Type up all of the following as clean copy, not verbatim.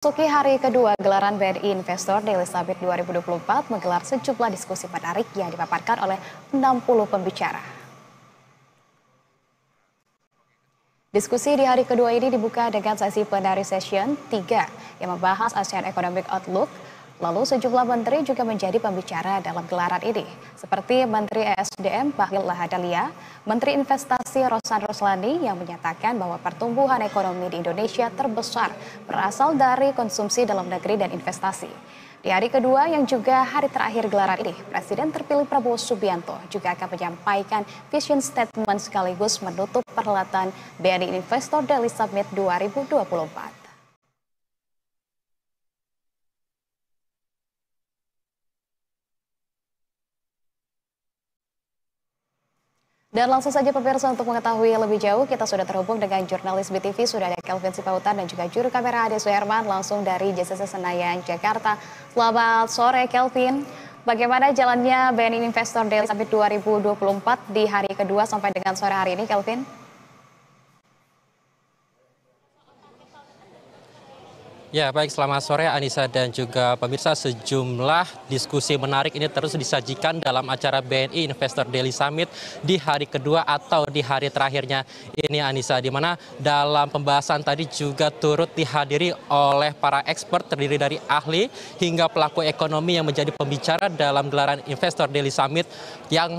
Memasuki hari kedua gelaran BNI Investor Daily Summit 2024 menggelar sejumlah diskusi menarik yang dipaparkan oleh 60 pembicara. Diskusi di hari kedua ini dibuka dengan sesi plenary session 3 yang membahas ASEAN Economic Outlook. Lalu sejumlah menteri juga menjadi pembicara dalam gelaran ini, seperti Menteri ESDM Bahlil Lahadalia, Menteri Investasi Rohsan Roslani yang menyatakan bahwa pertumbuhan ekonomi di Indonesia terbesar berasal dari konsumsi dalam negeri dan investasi. Di hari kedua yang juga hari terakhir gelaran ini, Presiden terpilih Prabowo Subianto juga akan menyampaikan vision statement sekaligus menutup perhelatan BNI Investor Daily Summit 2024. Dan langsung saja pemirsa, untuk mengetahui lebih jauh kita sudah terhubung dengan jurnalis BTV, sudah ada Kelvin Sipautan dan juga juru kamera Ade Suherman langsung dari JCC Senayan, Jakarta. Selamat sore Kelvin, bagaimana jalannya BNI Investor Daily Summit 2024 di hari kedua sampai dengan sore hari ini Kelvin? Ya, baik, selamat sore Anissa dan juga pemirsa. Sejumlah diskusi menarik ini terus disajikan dalam acara BNI Investor Daily Summit di hari kedua atau di hari terakhirnya ini Anissa, di mana dalam pembahasan tadi juga turut dihadiri oleh para expert terdiri dari ahli hingga pelaku ekonomi yang menjadi pembicara dalam gelaran Investor Daily Summit yang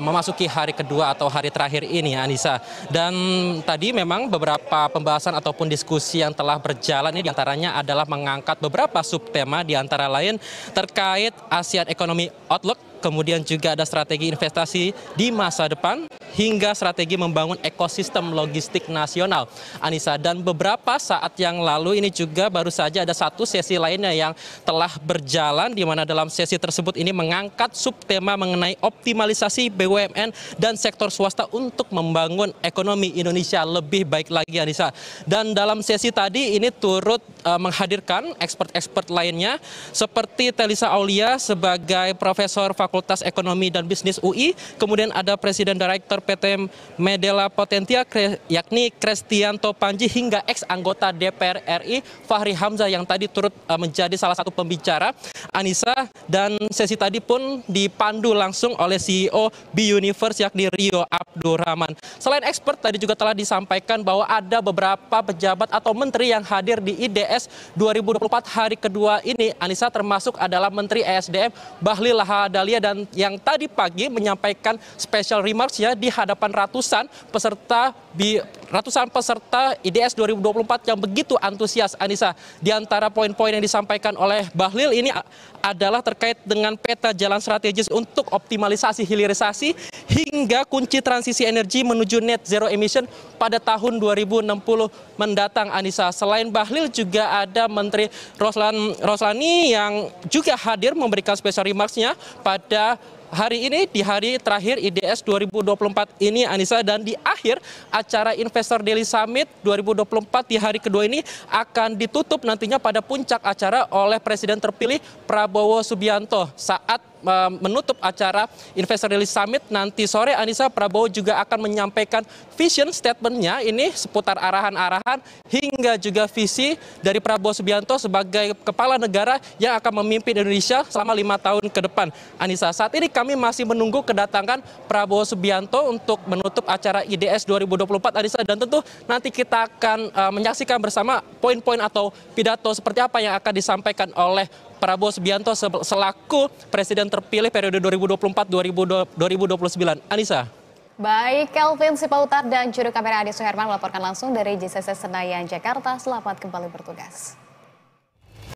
memasuki hari kedua atau hari terakhir ini Anissa. Dan tadi memang beberapa pembahasan ataupun diskusi yang telah berjalan ini diantaranya adalah mengangkat beberapa subtema, di antara lain terkait ASEAN Economic Outlook, kemudian juga ada strategi investasi di masa depan, hingga strategi membangun ekosistem logistik nasional, Anissa. Dan beberapa saat yang lalu ini juga baru saja ada satu sesi lainnya yang telah berjalan, di mana dalam sesi tersebut ini mengangkat subtema mengenai optimalisasi BUMN dan sektor swasta untuk membangun ekonomi Indonesia lebih baik lagi, Anissa. Dan dalam sesi tadi ini turut menghadirkan expert-expert lainnya seperti Telisa Aulia sebagai Profesor Fakultas Ekonomi dan Bisnis UI, kemudian ada Presiden Direktur PT Medela Potentia yakni Kristianto Panji, hingga ex-anggota DPR RI Fahri Hamzah yang tadi turut menjadi salah satu pembicara, Anissa. Dan sesi tadi pun dipandu langsung oleh CEO B-Universe yakni Rio Abdurrahman. Selain expert, tadi juga telah disampaikan bahwa ada beberapa pejabat atau menteri yang hadir di IDS 2024 hari kedua ini, Anissa, termasuk adalah Menteri ESDM Bahlil Lahadalia, dan yang tadi pagi menyampaikan special remarks-nya di hadapan ratusan peserta IDS 2024 yang begitu antusias, Anissa. Di antara poin-poin yang disampaikan oleh Bahlil ini adalah terkait dengan peta jalan strategis untuk optimalisasi hilirisasi hingga kunci transisi energi menuju net zero emission pada tahun 2060 mendatang, Anissa. Selain Bahlil juga ada Menteri Roslani yang juga hadir memberikan special remarks-nya pada hari ini, di hari terakhir IDS 2024 ini, Anissa. Dan di akhir acara Investor Daily Summit 2024 di hari kedua ini akan ditutup nantinya pada puncak acara oleh Presiden terpilih Prabowo Subianto. Saat menutup acara Investor Daily Summit nanti sore, Anissa, Prabowo juga akan menyampaikan vision statement-nya ini seputar arahan-arahan hingga juga visi dari Prabowo Subianto sebagai kepala negara yang akan memimpin Indonesia selama 5 tahun ke depan, Anissa. Saat ini kami masih menunggu kedatangan Prabowo Subianto untuk menutup acara IDS 2024, Anissa, dan tentu nanti kita akan menyaksikan bersama poin-poin atau pidato seperti apa yang akan disampaikan oleh Prabowo Subianto selaku Presiden terpilih periode 2024-2029, Anissa. Baik, Kelvin Sipautar dan juru kamera Ade Suherman melaporkan langsung dari JCC Senayan, Jakarta. Selamat kembali bertugas.